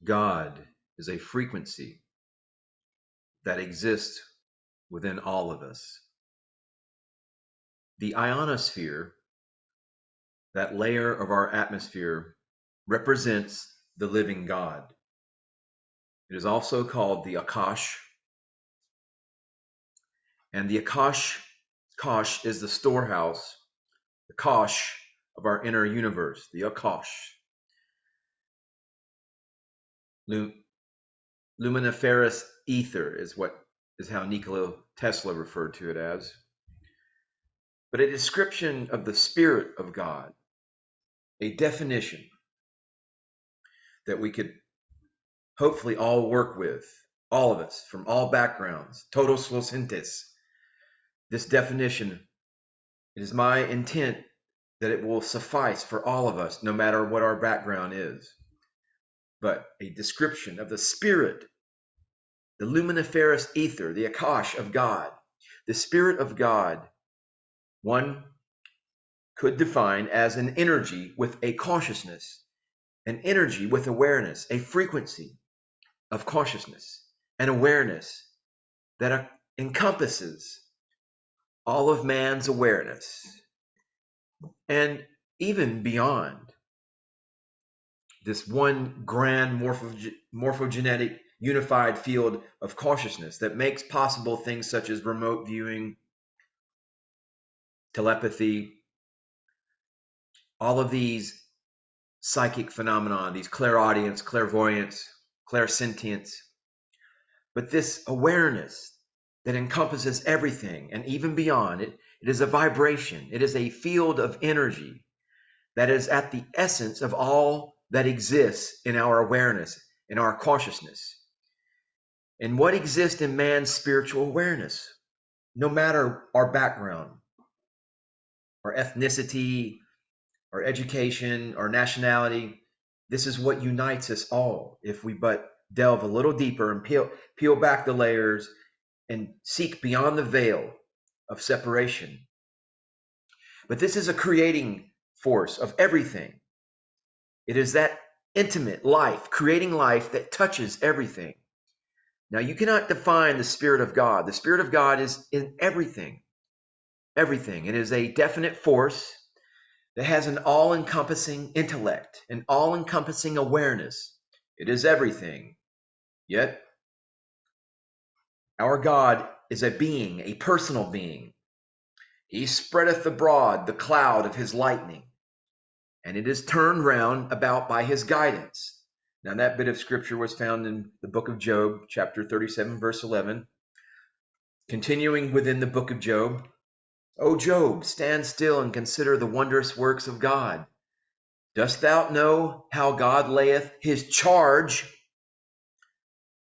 God is a frequency that exists within all of us. The ionosphere, that layer of our atmosphere, represents the living God. It is also called the Akash. And the Akash is the storehouse, the Kosh of our inner universe, the Akash. Luminiferous ether is how Nikola Tesla referred to it as. But a description of the Spirit of God, a definition that we could hopefully all work with, all of us, from all backgrounds, todos los gentes. This definition, it is my intent that it will suffice for all of us, no matter what our background is. But a description of the Spirit, the luminiferous ether, the Akash of God, the Spirit of God, one could define as an energy with a consciousness, an energy with awareness, a frequency of consciousness and awareness that encompasses all of man's awareness and even beyond this one grand morphogenetic unified field of consciousness that makes possible things such as remote viewing, telepathy, all of these psychic phenomena, these clairaudience, clairvoyance, clairsentience. But this awareness that encompasses everything and even beyond it, it is a vibration. It is a field of energy that is at the essence of all that exists in our awareness, in our consciousness. And what exists in man's spiritual awareness, no matter our background, our ethnicity, our education, our nationality, this is what unites us all if we but delve a little deeper and peel back the layers and seek beyond the veil of separation. But this is a creating force of everything. It is that intimate life, creating life that touches everything. Now, you cannot define the Spirit of God. The Spirit of God is in everything. Everything. It is a definite force that has an all-encompassing intellect, an all-encompassing awareness. It is everything. Yet, our God is a being, a personal being. He spreadeth abroad the cloud of his lightning, and it is turned round about by his guidance. Now, that bit of scripture was found in the book of Job, chapter 37, verse 11. Continuing within the book of Job, O Job, stand still and consider the wondrous works of God. Dost thou know how God layeth his charge,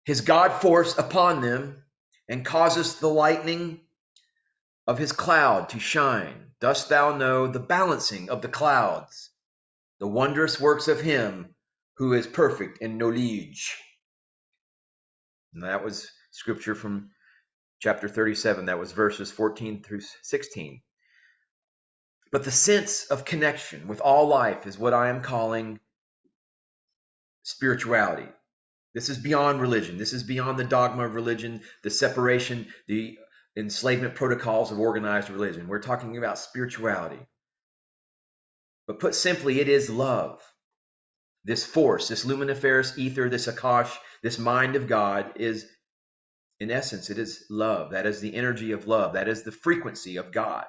his God force upon them, and causeth the lightning of his cloud to shine? Dost thou know the balancing of the clouds, the wondrous works of him who is perfect in knowledge? And that was scripture from chapter 37. That was verses 14 through 16. But the sense of connection with all life is what I am calling spirituality. This is beyond religion. This is beyond the dogma of religion, the separation, the enslavement protocols of organized religion. We're talking about spirituality. But put simply, it is love. This force, this luminiferous ether, this Akash, this mind of God is, in essence, it is love. That is the energy of love. That is the frequency of God.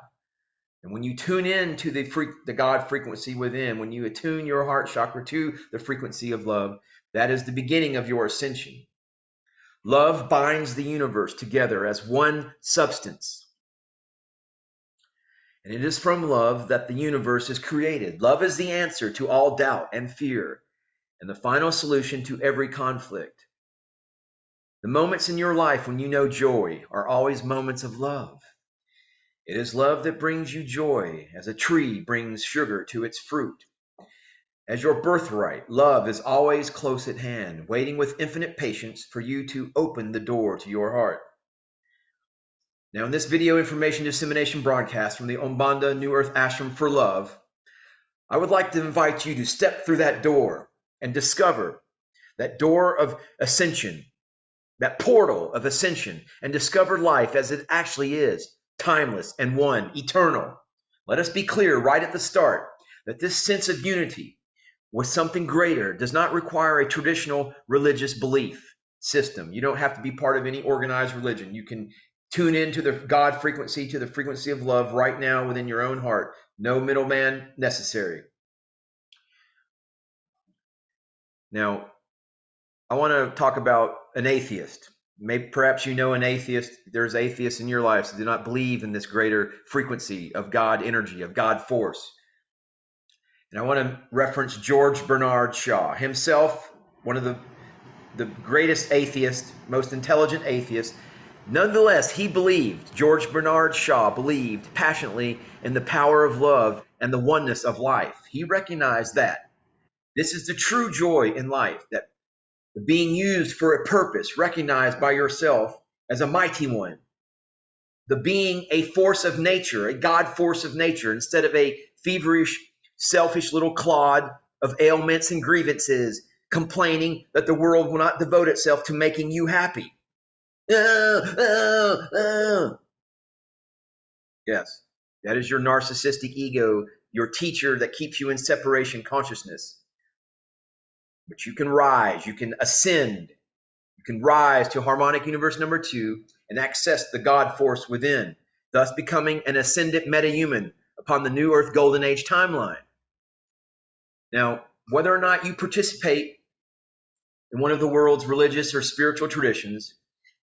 And when you tune in to the God frequency within, when you attune your heart chakra to the frequency of love, that is the beginning of your ascension. Love binds the universe together as one substance. And it is from love that the universe is created. Love is the answer to all doubt and fear, and the final solution to every conflict. The moments in your life when you know joy are always moments of love. It is love that brings you joy, as a tree brings sugar to its fruit. As your birthright, love is always close at hand, waiting with infinite patience for you to open the door to your heart. Now, in this video information dissemination broadcast from the Umbanda New Earth Ashram for Love, I would like to invite you to step through that door and discover that door of ascension, that portal of ascension, and discover life as it actually is, timeless and one, eternal. Let us be clear right at the start that this sense of unity with something greater does not require a traditional religious belief system. You don't have to be part of any organized religion. You can tune into the God frequency, to the frequency of love right now within your own heart. No middleman necessary. Now, I want to talk about an atheist. Maybe perhaps you know an atheist. There's atheists in your life who do not believe in this greater frequency of God energy, of God force. And I want to reference George Bernard Shaw, himself one of the greatest atheist, most intelligent atheist. Nonetheless, he believed, George Bernard Shaw believed passionately in the power of love and the oneness of life. He recognized that this is the true joy in life, that being used for a purpose, recognized by yourself as a mighty one, the being a force of nature, a God force of nature, instead of a feverish, selfish little clod of ailments and grievances, complaining that the world will not devote itself to making you happy. Yes, that is your narcissistic ego, your teacher that keeps you in separation consciousness. But you can rise, you can ascend, you can rise to harmonic universe number 2 and access the God force within, thus becoming an ascendant meta-human upon the new Earth Golden Age timeline. Now, whether or not you participate in one of the world's religious or spiritual traditions,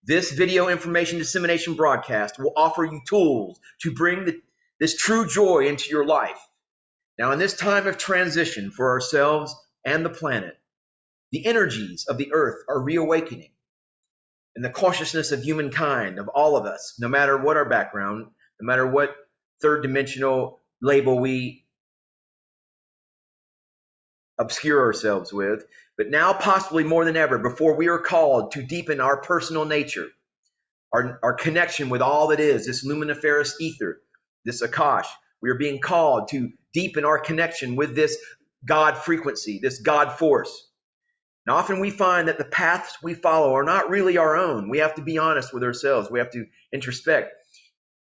this video information dissemination broadcast will offer you tools to bring this true joy into your life. Now, in this time of transition for ourselves and the planet, the energies of the earth are reawakening. And the consciousness of humankind, of all of us, no matter what our background, no matter what third dimensional label we obscure ourselves with, but now possibly more than ever, before we are called to deepen our personal nature, our connection with all that is, this luminiferous ether, this Akash, we are being called to deepen our connection with this God frequency, this God force. And often we find that the paths we follow are not really our own. We have to be honest with ourselves. We have to introspect.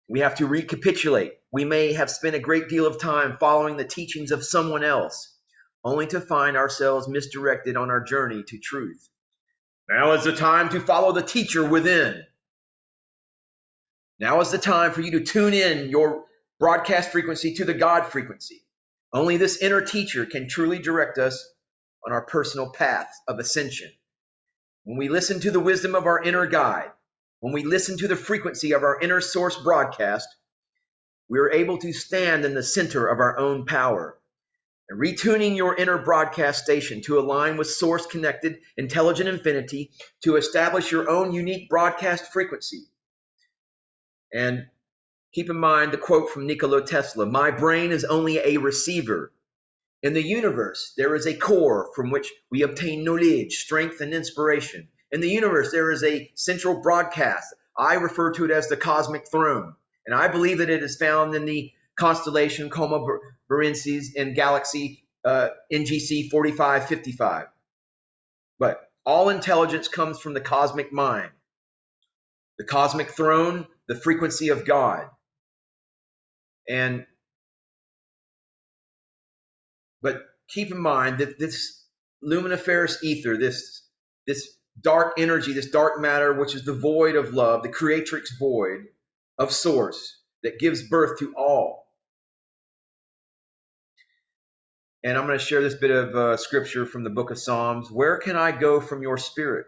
We have to recapitulate. We may have spent a great deal of time following the teachings of someone else, only to find ourselves misdirected on our journey to truth. Now is the time to follow the teacher within. Now is the time for you to tune in your broadcast frequency to the God frequency. Only this inner teacher can truly direct us on our personal paths of ascension. When we listen to the wisdom of our inner guide, when we listen to the frequency of our inner source broadcast, we are able to stand in the center of our own power. And retuning your inner broadcast station to align with source connected intelligent infinity to establish your own unique broadcast frequency. And keep in mind the quote from Nikola Tesla, "My brain is only a receiver." In the universe, there is a core from which we obtain knowledge, strength, and inspiration. In the universe, there is a central broadcast. I refer to it as the cosmic throne. And I believe that it is found in the constellation Coma Berenices in galaxy NGC 4555. But all intelligence comes from the cosmic mind, the cosmic throne, the frequency of God. But keep in mind that this luminiferous ether, this dark energy, this dark matter, which is the void of love, the creatrix void of source that gives birth to all. And I'm going to share this bit of scripture from the book of Psalms. Where can I go from your spirit?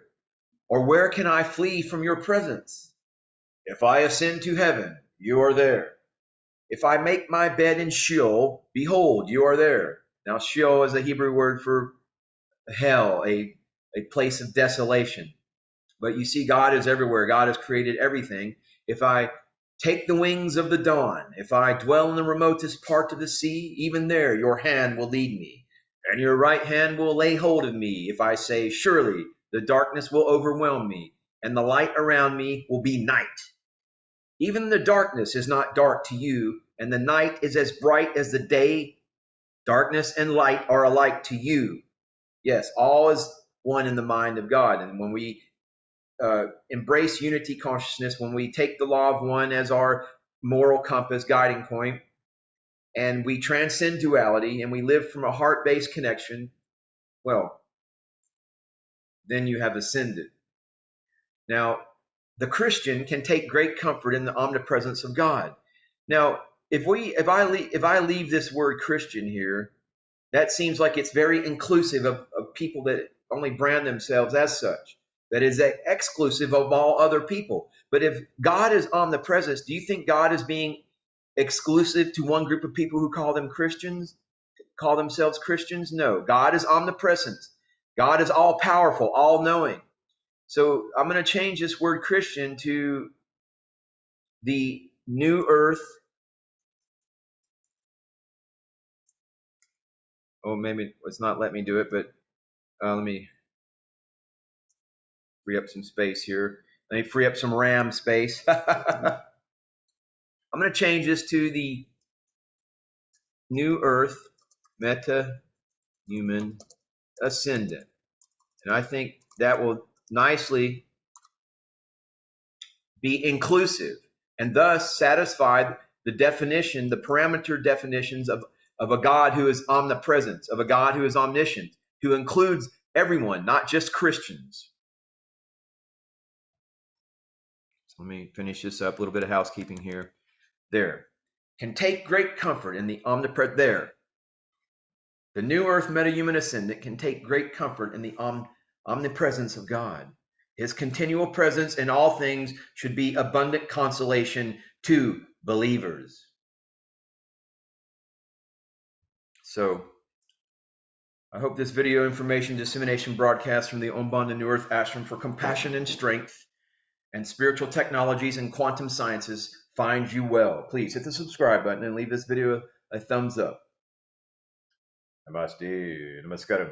Or where can I flee from your presence? If I ascend to heaven, you are there. If I make my bed in Sheol, behold, you are there. Now, Sheol is a Hebrew word for hell, a place of desolation. But you see, God is everywhere. God has created everything. If I take the wings of the dawn, if I dwell in the remotest part of the sea, even there your hand will lead me, and your right hand will lay hold of me. If I say, surely the darkness will overwhelm me, and the light around me will be night. Even the darkness is not dark to you, and the night is as bright as the day. Darkness and light are alike to you. Yes, all is one in the mind of God. And when we embrace unity consciousness, when we take the law of one as our moral compass guiding point, and we transcend duality and we live from a heart-based connection, well, then you have ascended. Now, the Christian can take great comfort in the omnipresence of God. Now, if I leave this word Christian here, that seems like it's very inclusive of people that only brand themselves as such. That is exclusive of all other people. But if God is omnipresent, do you think God is being exclusive to one group of people who call themselves Christians? No. God is omnipresent. God is all powerful, all knowing. So I'm going to change this word Christian to the new earth. Oh, maybe it's not let me do it, but let me free up some space here. Let me free up some RAM space. I'm going to change this to the new earth, meta-human ascendant. And I think that will nicely be inclusive and thus satisfy the definition, the parameter definitions of a God who is omnipresent, of a God who is omniscient, who includes everyone, not just Christians. So let me finish this up, a little bit of housekeeping here. There. Can take great comfort in the omnipresent. There. The new earth meta-human ascendant can take great comfort in the omnipresence of God. His continual presence in all things should be abundant consolation to believers. So, I hope this video information dissemination broadcast from the Ombanda New Earth Ashram for Compassion and Strength and Spiritual Technologies and Quantum Sciences finds you well. Please hit the subscribe button and leave this video a thumbs up. Namaste. Namaskaram.